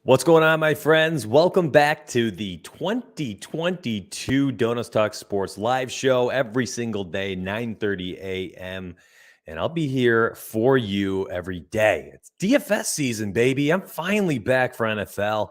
What's going on, my friends? Welcome back to the 2022 Donuts Talk Sports live show every single day, 9:30 a.m. And I'll be here for you every day. It's DFS season, baby. I'm finally back for NFL.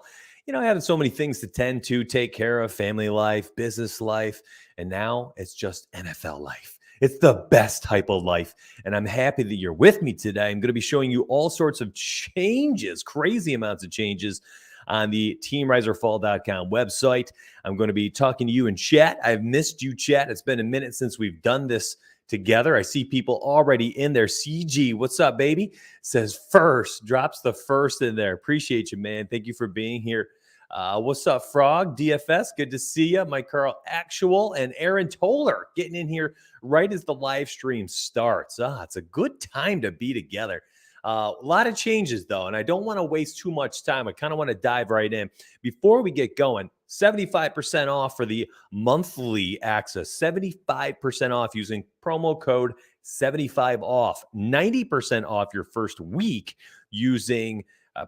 I had so many things to tend to, take care of, family life, business life, and now it's just NFL life. It's the best type of life. And I'm happy that you're with me today. I'm going to be showing you all sorts of changes, crazy amounts of changes on the teamriserfall.com website. I'm going to be talking to you in chat. I've missed you, chat. It's been a minute since we've done this together. I see people already in there. CG, what's up, baby? Says first, drops the first in there. Appreciate you, man. Thank you for being here. What's up, Frog? DFS, good to see you. Mike Carl Actual and Aaron Toller getting in here right as the live stream starts. It's a good time to be together. A lot of changes, though, and I don't want to waste too much time. I kind of want to dive right in. Before we get going, 75% off for the monthly access, 75% off using promo code 75OFF, 90% off your first week using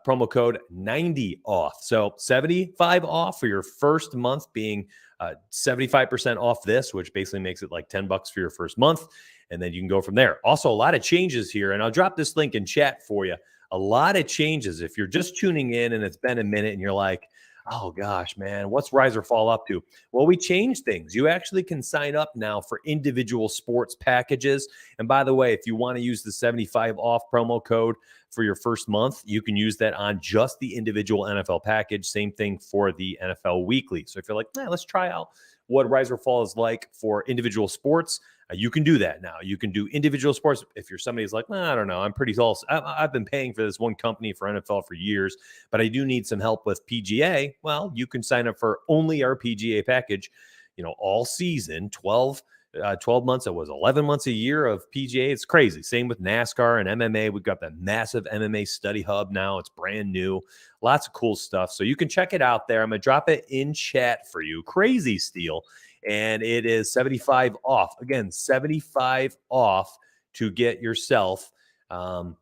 promo code 90OFF. So 75 off for your first month, being 75% off this, which basically makes it like $10 for your first month. And then you can go from there. Also, a lot of changes here. And I'll drop this link in chat for you. A lot of changes. If you're just tuning in and it's been a minute and you're like, oh gosh, man, what's Rise or Fall up to? Well, we changed things. You actually can sign up now for individual sports packages. And by the way, if you want to use the 75 off promo code for your first month, you can use that on just the individual NFL package. Same thing for the NFL weekly. So if you're like, let's try out what Rise or Fall is like for individual sports, you can do that now. You can do individual sports. If you're somebody who's like, I don't know, I'm pretty tall. I've been paying for this one company for NFL for years, but I do need some help with PGA. Well, you can sign up for only our PGA package, all season, 12 months. It was 11 months a year of PGA. It's crazy. Same with NASCAR and MMA. We've got that massive MMA study hub now. It's brand new. Lots of cool stuff. So you can check it out there. I'm going to drop it in chat for you. Crazy steal. And it is 75 off. Again, 75 off to get yourself a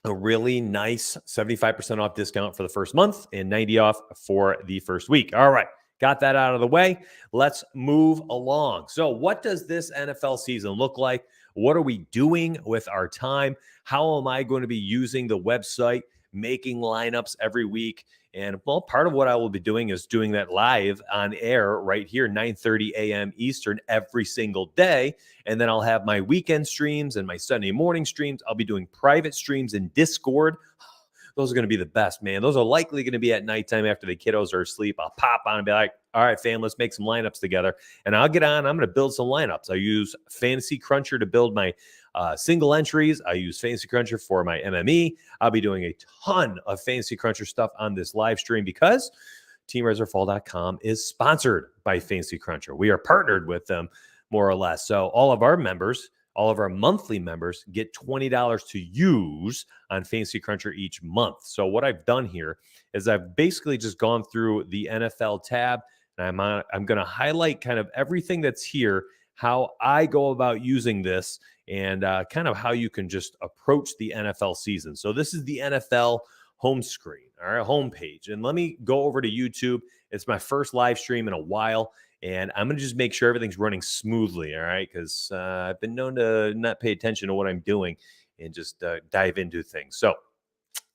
really nice 75% off discount for the first month and 90 off for the first week. All right. Got that out of the way. Let's move along. So what does this NFL season look like? What are we doing with our time? How am I going to be using the website, making lineups every week? And well, part of what I will be doing is doing that live on air right here, 9:30 a.m. Eastern every single day. And then I'll have my weekend streams and my Sunday morning streams. I'll be doing private streams in Discord. Those are going to be the best, man. Those are likely going to be at nighttime after the kiddos are asleep. I'll pop on and be like, all right, fam, let's make some lineups together. And I'll get on. I'm going to build some lineups. I use Fantasy Cruncher to build my single entries. I use Fantasy Cruncher for my MME. I'll be doing a ton of Fantasy Cruncher stuff on this live stream because teamriserfall.com is sponsored by Fantasy Cruncher. We are partnered with them more or less. So all of our members, all of our monthly members get $20 to use on Fantasy Cruncher each month. So what I've done here is I've basically just gone through the NFL tab, and I'm going to highlight kind of everything that's here, how I go about using this, and kind of how you can just approach the NFL season. So this is the NFL home screen, all right, homepage. And let me go over to YouTube. It's my first live stream in a while. And I'm going to just make sure everything's running smoothly, all right? Because I've been known to not pay attention to what I'm doing and just dive into things. So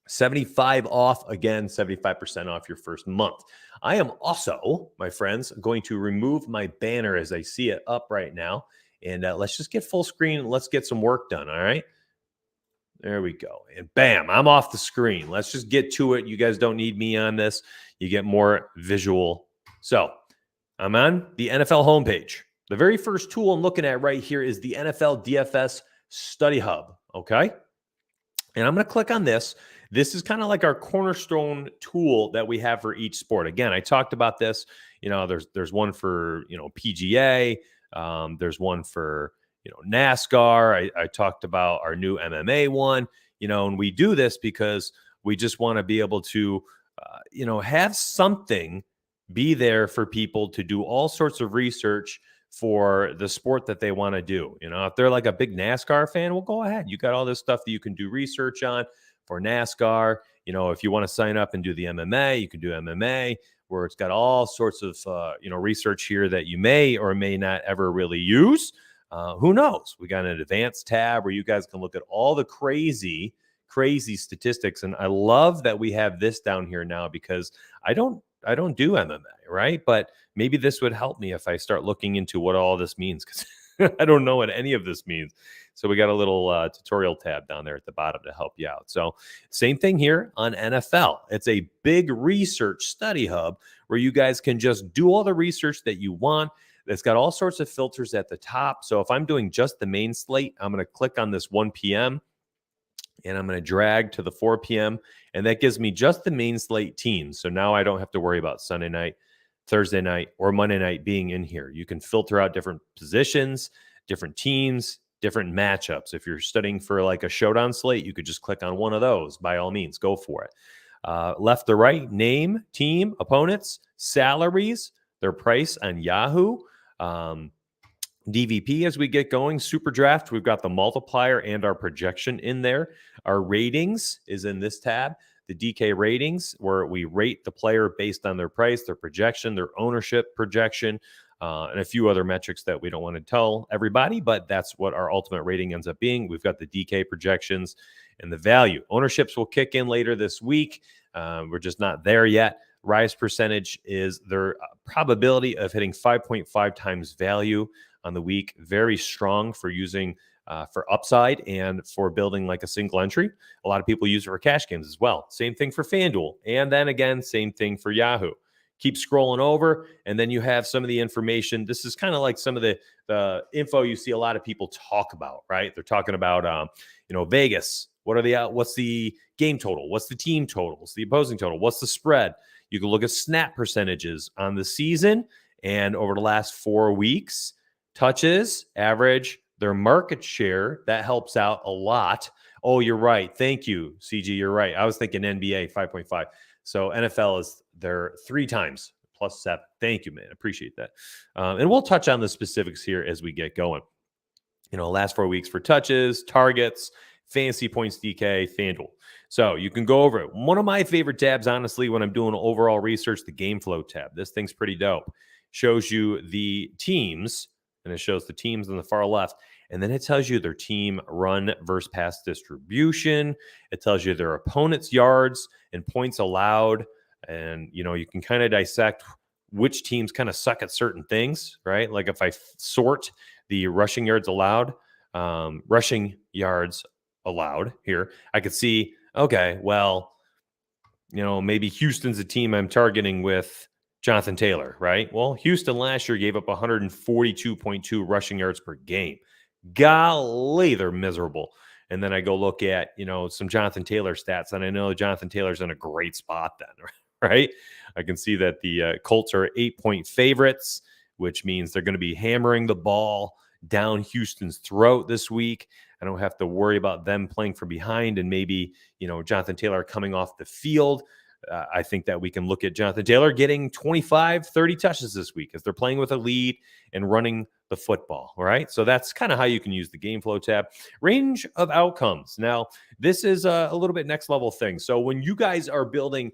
75 off, again, 75% off your first month. I am also, my friends, going to remove my banner as I see it up right now. And let's just get full screen. Let's get some work done, all right? There we go. And bam, I'm off the screen. Let's just get to it. You guys don't need me on this. You get more visual. So I'm on the NFL homepage. The very first tool I'm looking at right here is the NFL DFS Study Hub, okay? And I'm going to click on this. This is kind of like our cornerstone tool that we have for each sport. Again, I talked about this. There's one for, PGA. There's one for, NASCAR. I talked about our new MMA one, and we do this because we just want to be able to, have something be there for people to do all sorts of research for the sport that they want to do. If they're like a big NASCAR fan, well, go ahead. You got all this stuff that you can do research on for NASCAR. If you want to sign up and do the MMA, you can do MMA, where it's got all sorts of, research here that you may or may not ever really use. Who knows? We got an advanced tab where you guys can look at all the crazy statistics. And I love that we have this down here now, because I don't do MMA, right? But maybe this would help me if I start looking into what all this means, because I don't know what any of this means. So we got a little tutorial tab down there at the bottom to help you out. So same thing here on NFL. It's a big research study hub where you guys can just do all the research that you want. It's got all sorts of filters at the top. So if I'm doing just the main slate, I'm going to click on this 1 p.m. and I'm going to drag to the 4 p.m. and that gives me just the main slate teams. So now I don't have to worry about Sunday night, Thursday night, or Monday night being in here. You can filter out different positions, different teams, different matchups. If you're studying for like a showdown slate, you could just click on one of those. By all means, go for it. Left to right, name, team, opponents, salaries, their price on Yahoo. DVP as we get going. Super Draft, we've got the multiplier and our projection in there. Our ratings is in this tab. The DK ratings, where we rate the player based on their price, their projection, their ownership projection, and a few other metrics that we don't want to tell everybody, but that's what our ultimate rating ends up being. We've got the DK projections and the value. Ownerships will kick in later this week. We're just not there yet. Rise percentage is their probability of hitting 5.5 times value on the week. Very strong for using for upside and for building like a single entry. A lot of people use it for cash games as well. Same thing for FanDuel. And then again, same thing for Yahoo. Keep scrolling over, and then you have some of the information. This is kind of like some of the info you see a lot of people talk about, right? They're talking about, Vegas. What's the game total? What's the team totals? The opposing total? What's the spread? You can look at snap percentages on the season and over the last 4 weeks, touches, average, their market share. That helps out a lot. Oh, you're right. Thank you, CG. You're right. I was thinking NBA 5.5. So NFL is there 3 times +7. Thank you, man. Appreciate that. And we'll touch on the specifics here as we get going. Last 4 weeks for touches, targets, fantasy points, DK, FanDuel. So you can go over it. One of my favorite tabs, honestly, when I'm doing overall research, the game flow tab. This thing's pretty dope. Shows you the teams, and it shows the teams on the far left. And then it tells you their team run versus pass distribution. It tells you their opponent's yards and points allowed. And, you can kind of dissect which teams kind of suck at certain things, right? Like if I sort the rushing yards allowed here, I could see, okay, well, maybe Houston's a team I'm targeting with Jonathan Taylor, right? Well, Houston last year gave up 142.2 rushing yards per game. Golly, they're miserable. And then I go look at, some Jonathan Taylor stats, and I know Jonathan Taylor's in a great spot then, right? I can see that the Colts are 8-point favorites, which means they're going to be hammering the ball down Houston's throat this week. I don't have to worry about them playing from behind and maybe, Jonathan Taylor coming off the field. I think that we can look at Jonathan Taylor getting 25, 30 touches this week as they're playing with a lead and running the football, all right? So that's kind of how you can use the game flow tab. Range of outcomes. Now, this is a little bit next level thing. So when you guys are building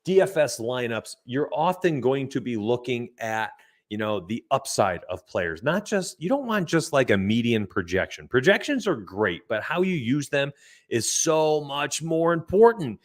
DFS lineups, you're often going to be looking at, the upside of players. You don't want just like a median projection. Projections are great, but how you use them is so much more important.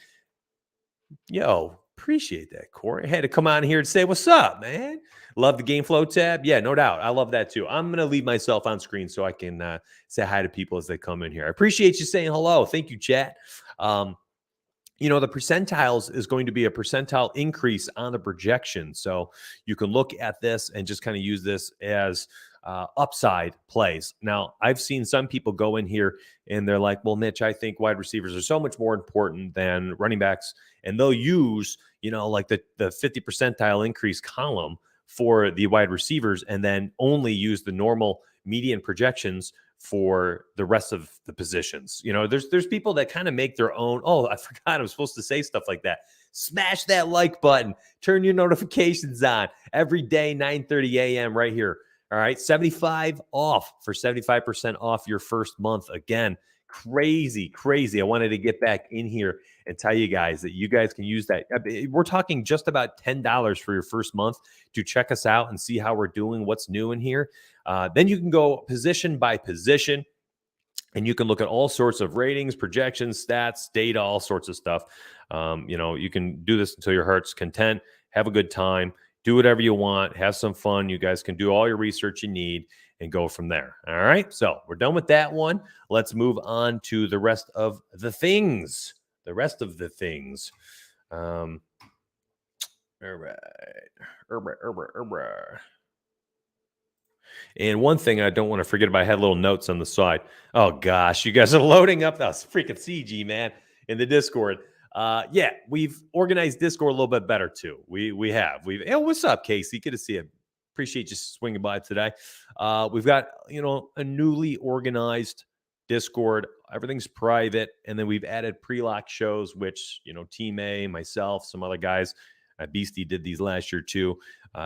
Yo, appreciate that, Corey. I had to come on here and say, what's up, man? Love the game flow tab. Yeah, no doubt. I love that too. I'm going to leave myself on screen so I can say hi to people as they come in here. I appreciate you saying hello. Thank you, chat. The percentiles is going to be a percentile increase on the projection. So you can look at this and just kind of use this as upside plays. Now, I've seen some people go in here and they're like, well, Mitch, I think wide receivers are so much more important than running backs. And they'll use, like the 50 percentile increase column for the wide receivers and then only use the normal median projections for the rest of the positions. There's people that kind of make their own. Oh, I forgot I was supposed to say stuff like that. Smash that like button. Turn your notifications on every day, 9:30 a.m. right here. All right, 75 off for 75% off your first month. Again, crazy. I wanted to get back in here and tell you guys that you guys can use that. We're talking just about $10 for your first month to check us out and see how we're doing, what's new in here. Then you can go position by position, and you can look at all sorts of ratings, projections, stats, data, all sorts of stuff. You can do this until your heart's content. Have a good time. Do whatever you want. Have some fun. You guys can do all your research you need and go from there. All right. So we're done with that one. Let's move on to the rest of the things. All right. And one thing I don't want to forget about, I had little notes on the side. Oh gosh, you guys are loading up. That's freaking CG, man, in the Discord. Yeah, we've organized Discord a little bit better too. Hey, what's up, Casey? Good to see you. Appreciate you swinging by today. We've got, a newly organized Discord. Everything's private. And then we've added pre-lock shows, which, Team A, myself, some other guys, Beastie did these last year too,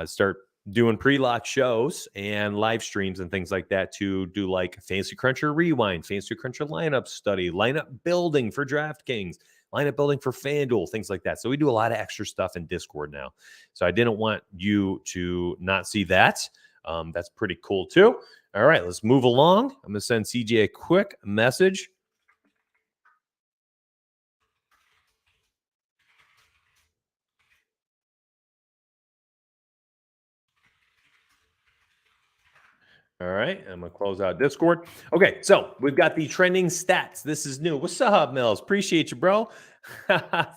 start doing pre-lock shows and live streams and things like that to do like Fantasy Cruncher Rewind, Fantasy Cruncher lineup study, lineup building for DraftKings, lineup building for FanDuel, things like that. So we do a lot of extra stuff in Discord now. So I didn't want you to not see that. That's pretty cool too. All right, let's move along. I'm going to send CJ a quick message. All right, I'm going to close out Discord. Okay, so we've got the trending stats. This is new. What's up, Mills? Appreciate you, bro.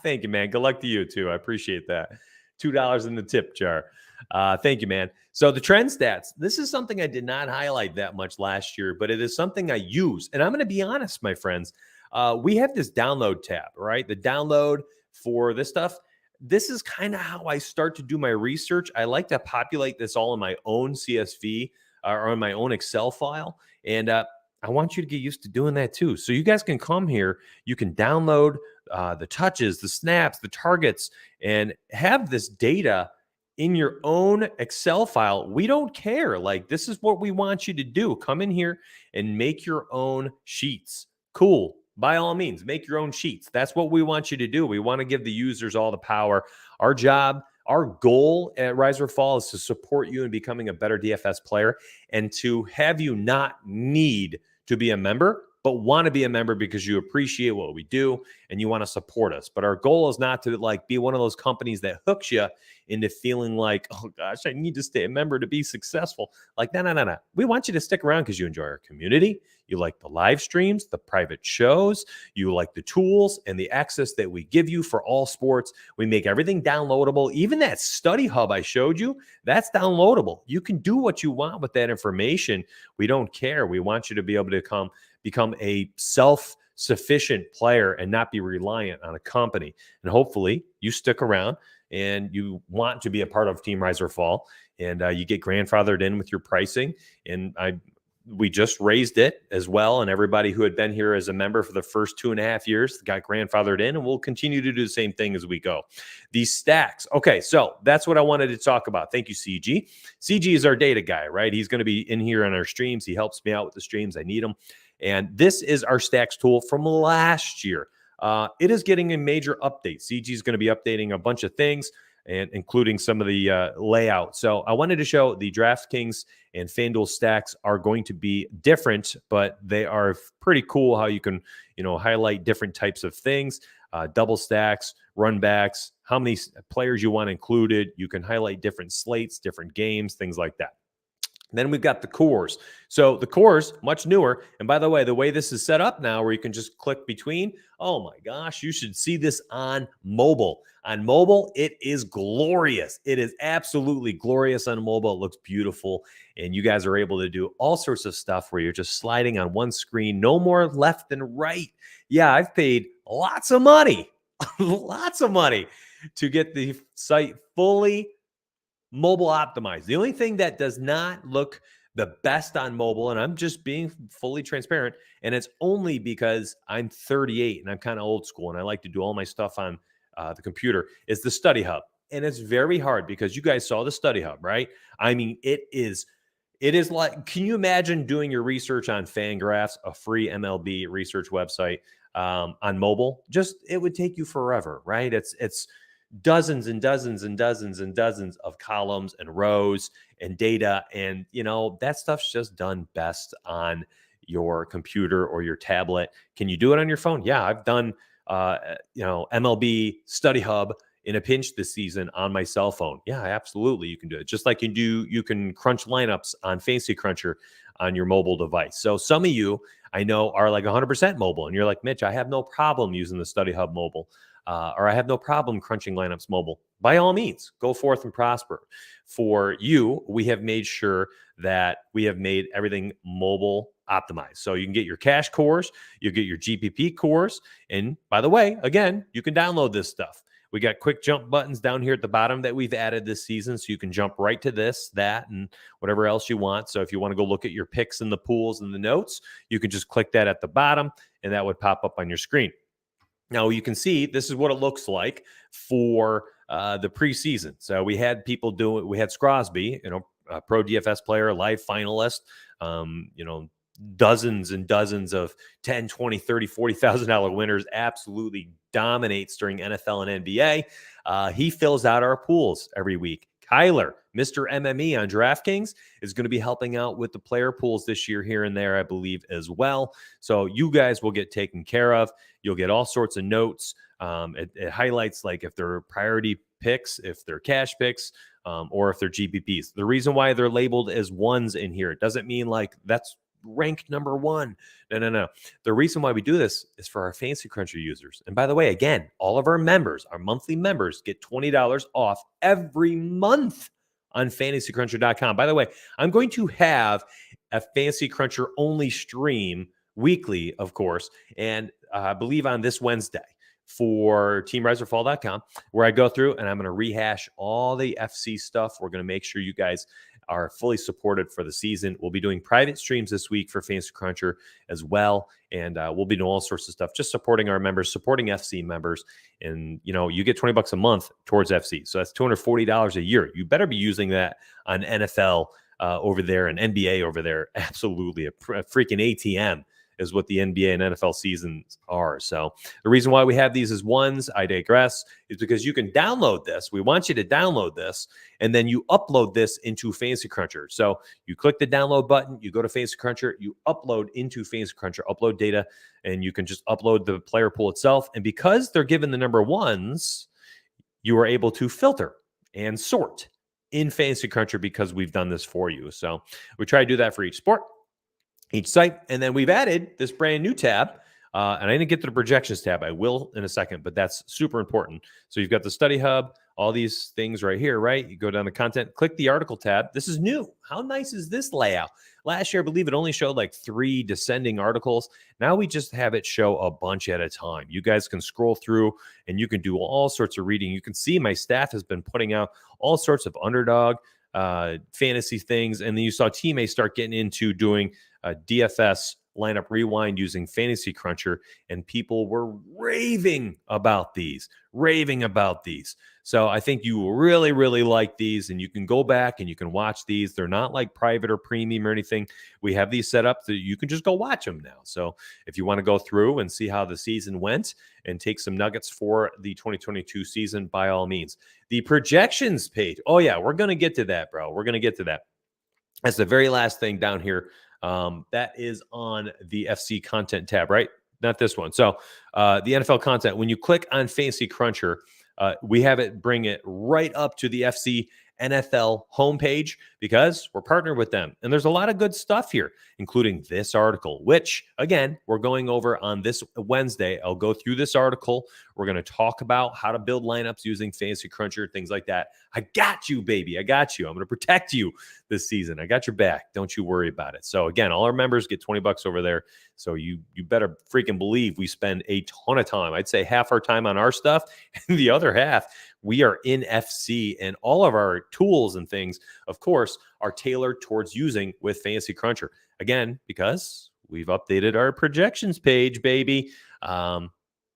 Thank you, man. Good luck to you, too. I appreciate that. $2 in the tip jar. Thank you, man. So the trend stats, this is something I did not highlight that much last year, but it is something I use. And I'm going to be honest, my friends. We have this download tab, right? The download for this stuff. This is kind of how I start to do my research. I like to populate this all in my own CSV or on my own Excel file. And I want you to get used to doing that too. So you guys can come here. You can download the touches, the snaps, the targets, and have this data in your own Excel file. We don't care. Like, this is what we want you to do. Come in here and make your own sheets. Cool. By all means, make your own sheets. That's what we want you to do. We want to give the users all the power. Our job, our goal at Rise or Fall is to support you in becoming a better DFS player and to have you not need to be a member, but want to be a member because you appreciate what we do and you want to support us. But our goal is not to be one of those companies that hooks you into feeling like, oh gosh, I need to stay a member to be successful. Like, no. We want you to stick around because you enjoy our community. You like the live streams, the private shows, you like the tools and the access that we give you for all sports. We make everything downloadable. Even that study hub I showed you, that's downloadable. You can do what you want with that information. We don't care. We want you to be able to become a self-sufficient player and not be reliant on a company. And hopefully you stick around and you want to be a part of Team Rise or Fall, and you get grandfathered in with your pricing. And we just raised it as well. And everybody who had been here as a member for the first 2.5 years got grandfathered in, and we'll continue to do the same thing as we go. These stacks. Okay, so that's what I wanted to talk about. Thank you, CG. CG is our data guy, right? He's going to be in here on our streams. He helps me out with the streams. I need him. And this is our stacks tool from last year. It is getting a major update. CG is going to be updating a bunch of things, and including some of the layout. So I wanted to show the DraftKings and FanDuel stacks are going to be different, but they are pretty cool how you can, highlight different types of things, double stacks, run backs, how many players you want included. You can highlight different slates, different games, things like that. Then we've got the cores. So the cores, much newer. And by the way this is set up now where you can just click between, oh my gosh, you should see this on mobile. On mobile, it is glorious. It is absolutely glorious on mobile. It looks beautiful. And you guys are able to do all sorts of stuff where you're just sliding on one screen, no more left than right. Yeah, I've paid lots of money, to get the site fully mobile optimized. The only thing that does not look the best on mobile, and I'm just being fully transparent, and it's only because I'm 38 and I'm kind of old school and I like to do all my stuff on the computer, is the Study Hub. And it's very hard because you guys saw the Study Hub, right? I mean, it is It is like, can you imagine doing your research on Fangraphs, a free MLB research website, on mobile? Just, it would take you forever, right? It's dozens and dozens and dozens and dozens of columns and rows and data. And, that stuff's just done best on your computer or your tablet. Can you do it on your phone? Yeah, I've done, MLB Study Hub in a pinch this season on my cell phone. Yeah, absolutely. You can do it. Just like you can crunch lineups on Fantasy Cruncher on your mobile device. So some of you I know are like 100% mobile, and you're like, Mitch, I have no problem using the Study Hub mobile, or I have no problem crunching lineups mobile. By all means, go forth and prosper. For you, we have made sure that we have made everything mobile optimized. So you can get your cash cores, you get your GPP cores, and by the way, again, you can download this stuff. We got quick jump buttons down here at the bottom that we've added this season, so you can jump right to this, that, and whatever else you want. So if you want to go look at your picks and the pools and the notes, you can just click that at the bottom, and that would pop up on your screen. Now you can see this is what it looks like for the preseason. So we had people do it. We had Scrosby, a pro DFS player, live finalist, dozens and dozens of 10, 20, 30, $40,000 winners, absolutely dominates during NFL and NBA. He fills out our pools every week. Kyler, Mr. MME on DraftKings, is going to be helping out with the player pools this year here and there, I believe, as well. So you guys will get taken care of. You'll get all sorts of notes. It highlights like if they're priority picks, if they're cash picks, or if they're GPPs. The reason why they're labeled as ones in here, it doesn't mean like that's ranked number one. No. The reason why we do this is for our Fantasy Cruncher users. And by the way, again, all of our members, our monthly members, get $20 off every month on fantasycruncher.com. By the way, I'm going to have a Fantasy Cruncher only stream weekly, of course, and I believe on this Wednesday for teamriserfall.com, where I go through and I'm going to rehash all the FC stuff. We're going to make sure you guys are fully supported for the season. We'll be doing private streams this week for Fantasy Cruncher as well. And we'll be doing all sorts of stuff, just supporting our members, supporting FC members. And, you get $20 a month towards FC. So that's $240 a year. You better be using that on NFL over there and NBA over there. Absolutely. A freaking ATM is what the NBA and NFL seasons are. So the reason why we have these as ones, I digress, is because you can download this. We want you to download this, and then you upload this into Fantasy Cruncher. So you click the download button, you go to Fantasy Cruncher, you upload into Fantasy Cruncher, upload data, and you can just upload the player pool itself. And because they're given the number ones, you are able to filter and sort in Fantasy Cruncher because we've done this for you. So we try to do that for each sport, each site. And then we've added this brand new tab. And I didn't get to the projections tab. I will in a second, but that's super important. So you've got the Study Hub, all these things right here, right? You go down to content, click the article tab. This is new. How nice is this layout? Last year, I believe it only showed like 3 descending articles. Now we just have it show a bunch at a time. You guys can scroll through and you can do all sorts of reading. You can see my staff has been putting out all sorts of underdog fantasy things. And then you saw teammates start getting into doing DFS lineup rewind using Fantasy Cruncher, and people were raving about these. So I think you will really, really like these, and you can go back and you can watch these. They're not like private or premium or anything. We have these set up so you can just go watch them now. So if you want to go through and see how the season went and take some nuggets for the 2022 season, by all means. The projections page. Oh yeah, we're going to get to that, bro. We're going to get to that. That's the very last thing down here. That is on the FC content tab, right? Not this one. So the NFL content, when you click on Fantasy Cruncher, we have it bring it right up to the FC NFL homepage because we're partnered with them. And there's a lot of good stuff here, including this article, which, again, we're going over on this Wednesday. I'll go through this article. We're going to talk about how to build lineups using Fantasy Cruncher, things like that. I got you, baby. I got you. I'm going to protect you this season. I got your back. Don't you worry about it. So, again, all our members get $20 over there. So you better freaking believe we spend a ton of time. I'd say half our time on our stuff and the other half we are in FC, and all of our tools and things, of course, are tailored towards using with Fantasy Cruncher. Again, because we've updated our projections page, baby.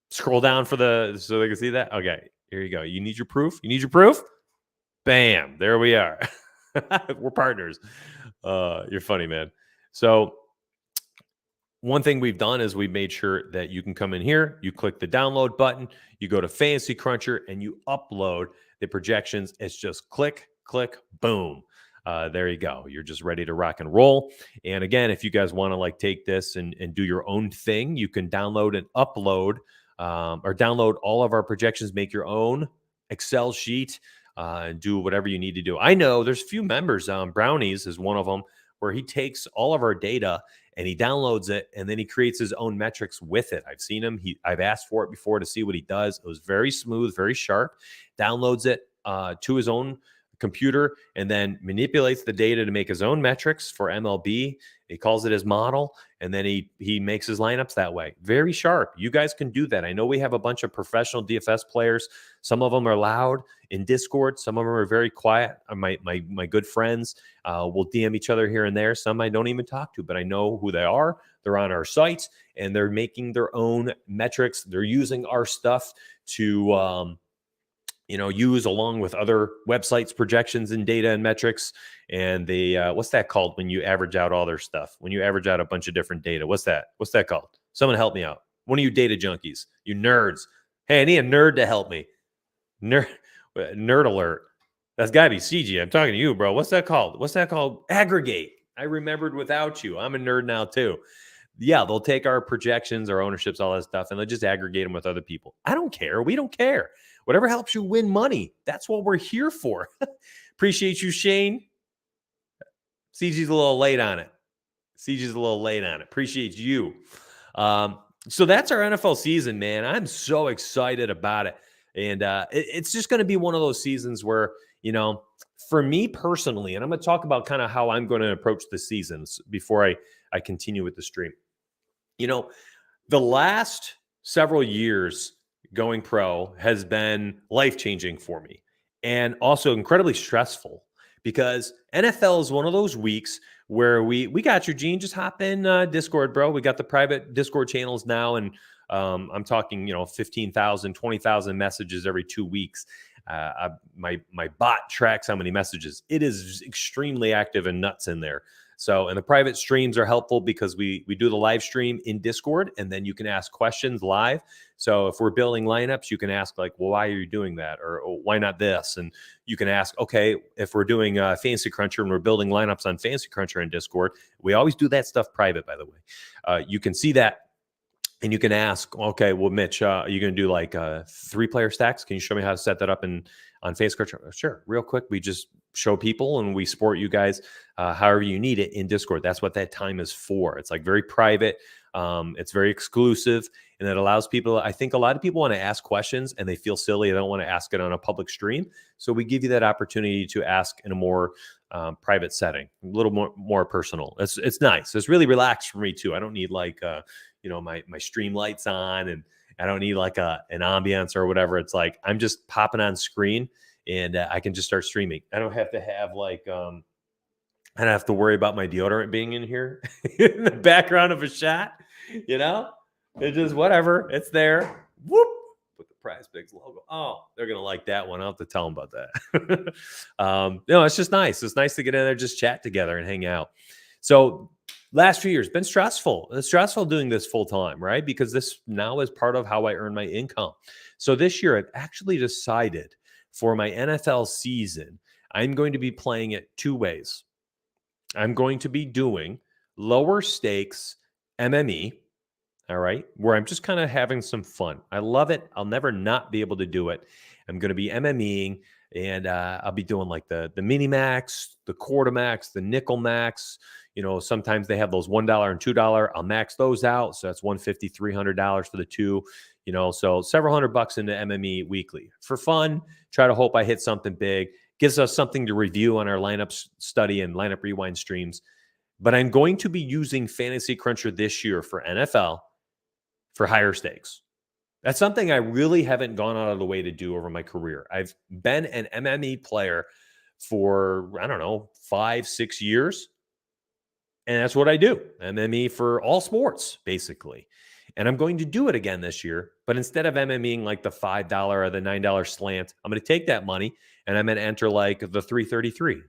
Scroll down so they can see that. Okay, here you go. You need your proof? Bam, there we are. We're partners. You're funny, man. So one thing we've done is we've made sure that you can come in here, you click the download button, you go to Fantasy Cruncher, and you upload the projections. It's just click, click, boom. There you go. You're just ready to rock and roll. And again, if you guys want to like take this and do your own thing, you can download and upload or download all of our projections, make your own Excel sheet, and do whatever you need to do. I know there's a few members, Brownies is one of them, where he takes all of our data and he downloads it and then he creates his own metrics with it. I've seen him. I've asked for it before to see what he does. It was very smooth, very sharp. Downloads it to his own computer and then manipulates the data to make his own metrics for MLB. He calls it his model, and then he makes his lineups that way. Very sharp. You guys can do that. I know we have a bunch of professional DFS players. Some of them are loud in Discord. Some of them are very quiet. My good friends will DM each other here and there. Some I don't even talk to, but I know who they are. They're on our site, and they're making their own metrics. They're using our stuff to use along with other websites, projections and data and metrics. And they, what's that called when you average out all their stuff? When you average out a bunch of different data, what's that called? Someone help me out. One of you data junkies, you nerds. Hey, I need a nerd to help me. Nerd alert. That's gotta be CG. I'm talking to you, bro. What's that called? Aggregate. I remembered without you. I'm a nerd now too. Yeah, they'll take our projections, our ownerships, all that stuff, and they'll just aggregate them with other people. I don't care. We don't care. Whatever helps you win money. That's what we're here for. Appreciate you, Shane. CG's a little late on it. Appreciate you. So that's our NFL season, man. I'm so excited about it. And it's just going to be one of those seasons where, for me personally, and I'm going to talk about kind of how I'm going to approach the seasons before I continue with the stream. The last several years going pro has been life-changing for me and also incredibly stressful because NFL is one of those weeks where we got your Gene. Just hop in Discord, bro. We got the private Discord channels now, and I'm talking, 15,000, 20,000 messages every 2 weeks. My bot tracks how many messages. It is extremely active and nuts in there. So, and the private streams are helpful because we do the live stream in Discord, and then you can ask questions live. So if we're building lineups, you can ask like, well, why are you doing that? Or why not this? And you can ask, okay, if we're doing Fantasy Cruncher and we're building lineups on Fantasy Cruncher in Discord, we always do that stuff private, by the way. You can see that. And you can ask, okay, well, Mitch, are you going to do like 3-player stacks? Can you show me how to set that up on Fantasy Cruncher? Sure. Real quick, we just show people and we support you guys however you need it in Discord. That's what that time is for. It's like very private. It's very exclusive, and it allows people. I think a lot of people want to ask questions and they feel silly. They don't want to ask it on a public stream. So we give you that opportunity to ask in a more private setting, a little more personal. It's nice. It's really relaxed for me too. I don't need like my stream lights on, and I don't need like an ambiance or whatever. It's like I'm just popping on screen and I can just start streaming. I don't have to have like I don't have to worry about my deodorant being in here in the background of a shot. It's just whatever. It's there. Whoop. Put the Prize Picks logo. Oh, they're gonna like that one. I'll have to tell them about that. It's just nice. It's nice to get in there, just chat together and hang out. So last few years been stressful. It's stressful doing this full time, right? Because this now is part of how I earn my income. So this year I've actually decided for my NFL season, I'm going to be playing it 2 ways. I'm going to be doing lower stakes MME, all right, where I'm just kind of having some fun. I love it. I'll never not be able to do it. I'm going to be MMEing, and I'll be doing like the mini max, the quarter max, the nickel max. Sometimes they have those $1 and $2. I'll max those out. So that's $150, $300 for the two. So several $100 into MME weekly for fun. Try to hope I hit something big. Gives us something to review on our lineup study and lineup rewind streams. But I'm going to be using Fantasy Cruncher this year for NFL for higher stakes. That's something I really haven't gone out of the way to do over my career. I've been an MME player for, 5-6 years. And that's what I do. MME for all sports, basically. And I'm going to do it again this year. But instead of MMEing like the $5 or the $9 slant, I'm going to take that money and I'm going to enter like the 333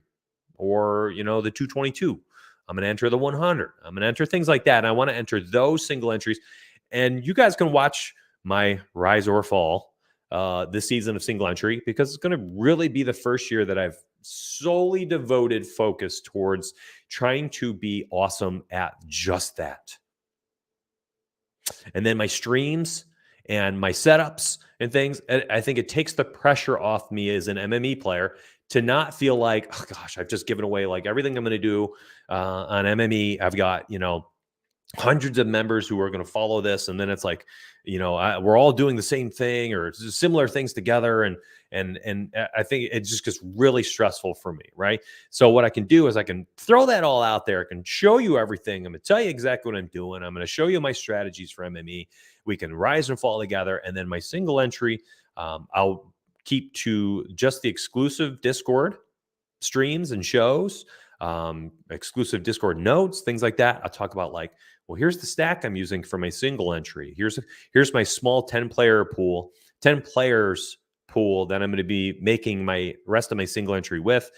or, the 222 I'm going to enter the 100. I'm going to enter things like that. And I want to enter those single entries. And you guys can watch my rise or fall this season of single entry, because it's going to really be the first year that I've solely devoted focus towards trying to be awesome at just that. And then my streams and my setups and things, I think it takes the pressure off me as an MME player to not feel like, oh gosh, I've just given away like everything I'm going to do on MME. I've got, hundreds of members who are going to follow this. And then it's like, we're all doing the same thing or similar things together. And I think it just gets really stressful for me. Right. So what I can do is I can throw that all out there. I can show you everything. I'm going to tell you exactly what I'm doing. I'm going to show you my strategies for MME. We can rise and fall together. And then my single entry, I'll keep to just the exclusive Discord streams and shows, exclusive Discord notes, things like that. I'll talk about like, well, here's the stack I'm using for my single entry. Here's my small 10 players pool that I'm going to be making my rest of my single entry with.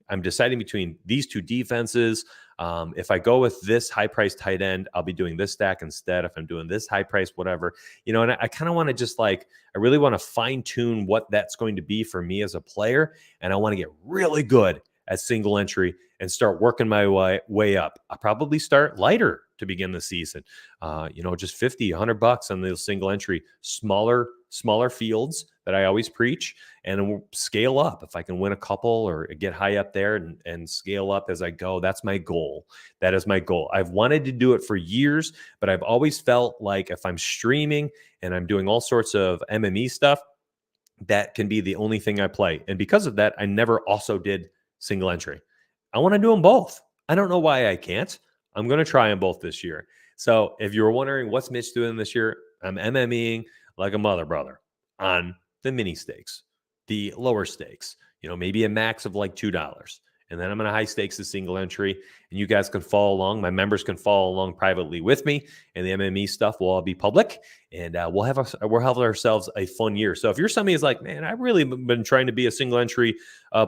I'm deciding between these two defenses. If I go with this high price tight end, I'll be doing this stack instead. If I'm doing this high price, whatever, and I kind of want to just I really want to fine tune what that's going to be for me as a player. And I want to get really good at single entry and start working my way up. I'll probably start lighter to begin the season. Just $50, $100 on the single entry, smaller fields that I always preach, and we'll scale up. If I can win a couple or get high up there and scale up as I go, that's my goal. That is my goal. I've wanted to do it for years, but I've always felt like if I'm streaming and I'm doing all sorts of MME stuff, that can be the only thing I play. And because of that, I never also did single entry. I want to do them both. I don't know why I can't. I'm going to try them both this year. So if you were wondering what's Mitch doing this year, I'm MMEing like a mother brother on the mini stakes, the lower stakes, maybe a max of like $2. And then I'm going to high stakes the single entry, and you guys can follow along. My members can follow along privately with me, and the MME stuff will all be public, and we'll have ourselves a fun year. So if you're somebody who's like, man, I've really been trying to be a single entry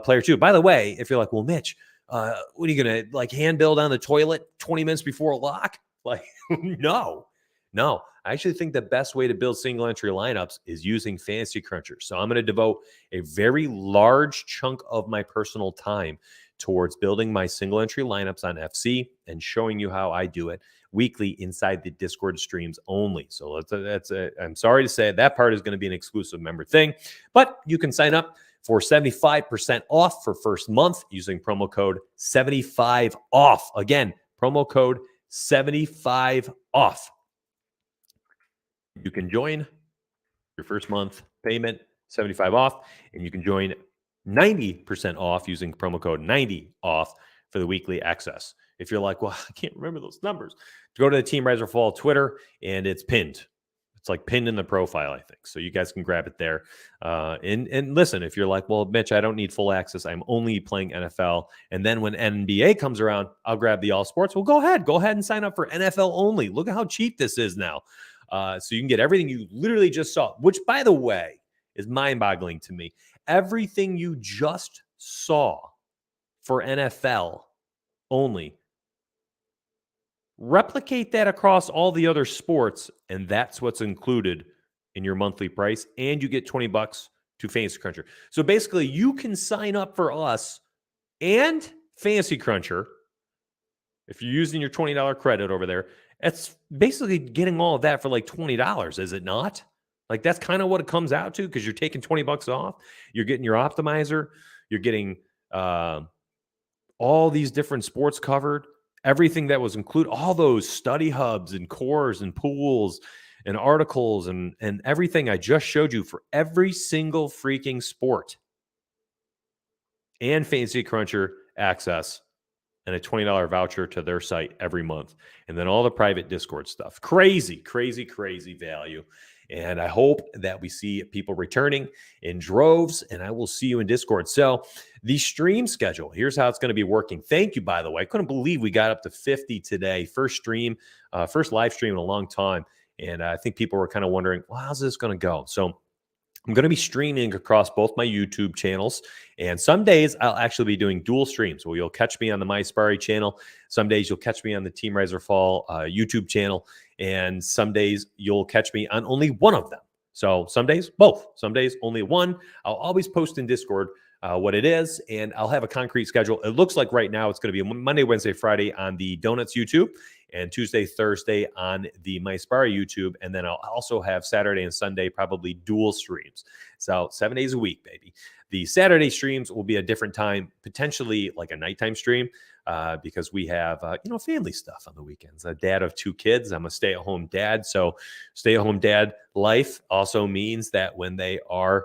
player too. By the way, if you're like, well, Mitch, what are you going to hand build on the toilet 20 minutes before a lock? No. I actually think the best way to build single entry lineups is using Fantasy Cruncher. So I'm going to devote a very large chunk of my personal time towards building my single entry lineups on FC and showing you how I do it weekly inside the Discord streams only. So I'm sorry to say that part is going to be an exclusive member thing, but you can sign up for 75% off for first month using promo code 75 off. Again, promo code 75 off. You can join your first month payment 75 off, and you can join 90% off using promo code 90 off for the weekly access. If you're like, well, I can't remember those numbers, go to the Team Rise or Fall Twitter, and it's pinned. It's like pinned in the profile, I think. So you guys can grab it there. And listen, if you're like, well, Mitch, I don't need full access. I'm only playing NFL. And then when NBA comes around, I'll grab the all sports. Well, go ahead and sign up for NFL only. Look at how cheap this is now. So you can get everything you literally just saw, which, by the way, is mind-boggling to me. Everything you just saw for NFL only, replicate that across all the other sports, and that's what's included in your monthly price, and you get $20 to Fantasy Cruncher. So basically, you can sign up for us and Fantasy Cruncher if you're using your $20 credit over there. It's basically getting all of that for like $20, is it not? Like, that's kind of what it comes out to, because you're taking $20 off. You're getting your optimizer. You're getting all these different sports covered. Everything that was included, all those study hubs and cores and pools and articles and everything I just showed you for every single freaking sport. And Fantasy Cruncher access and a $20 voucher to their site every month. And then all the private Discord stuff. Crazy, crazy, crazy value. And I hope that we see people returning in droves, and I will see you in Discord. So the stream schedule, here's how it's going to be working. Thank you, by the way. I couldn't believe we got up to 50 today. First live stream in a long time. And I think people were kind of wondering, well, how's this going to go? So I'm going to be streaming across both my YouTube channels. And some days I'll actually be doing dual streams where you'll catch me on the MySparry channel. Some days you'll catch me on the Team Riser Fall YouTube channel. And some days you'll catch me on only one of them. So some days, both. Some days, only one. I'll always post in Discord what it is, and I'll have a concrete schedule. It looks like right now it's going to be Monday, Wednesday, Friday on the Donuts YouTube, and Tuesday, Thursday on the MySparry YouTube. And then I'll also have Saturday and Sunday, probably dual streams. So 7 days a week, baby. The Saturday streams will be a different time, potentially like a nighttime stream, because we have, family stuff on the weekends. A dad of 2 kids. I'm a stay-at-home dad. So stay-at-home dad life also means that when they are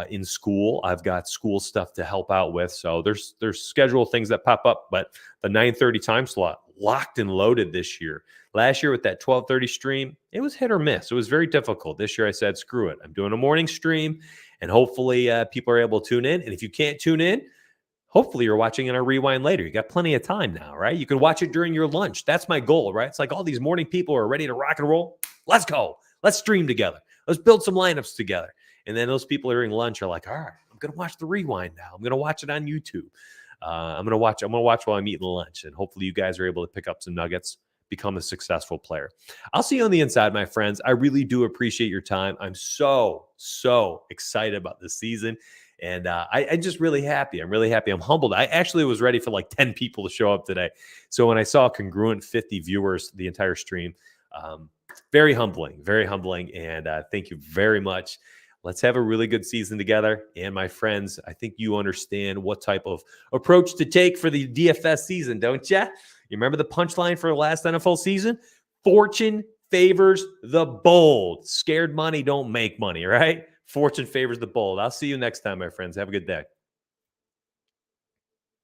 in school, I've got school stuff to help out with. So there's schedule things that pop up, but the 9:30 time slot locked and loaded this year. Last year with that 12:30 stream, it was hit or miss. It was very difficult. This year I said, screw it. I'm doing a morning stream, and hopefully people are able to tune in. And if you can't tune in, hopefully you're watching in a rewind later. You got plenty of time now, right? You can watch it during your lunch. That's my goal, right? It's like all these morning people are ready to rock and roll. Let's go. Let's stream together. Let's build some lineups together. And then those people during lunch are like, all right, I'm going to watch the rewind now. I'm going to watch it on YouTube. I'm going to watch while I'm eating lunch. And hopefully you guys are able to pick up some nuggets, become a successful player. I'll see you on the inside, my friends. I really do appreciate your time. I'm so excited about this season. And I'm just really happy. I'm really happy. I'm humbled. I actually was ready for like 10 people to show up today. So when I saw a congruent 50 viewers the entire stream, very humbling. And thank you very much. Let's have a really good season together. And my friends, I think you understand what type of approach to take for the DFS season, don't you? You remember the punchline for the last NFL season? Fortune favors the bold. Scared money don't make money, right? Fortune favors the bold. I'll see you next time, my friends. Have a good day.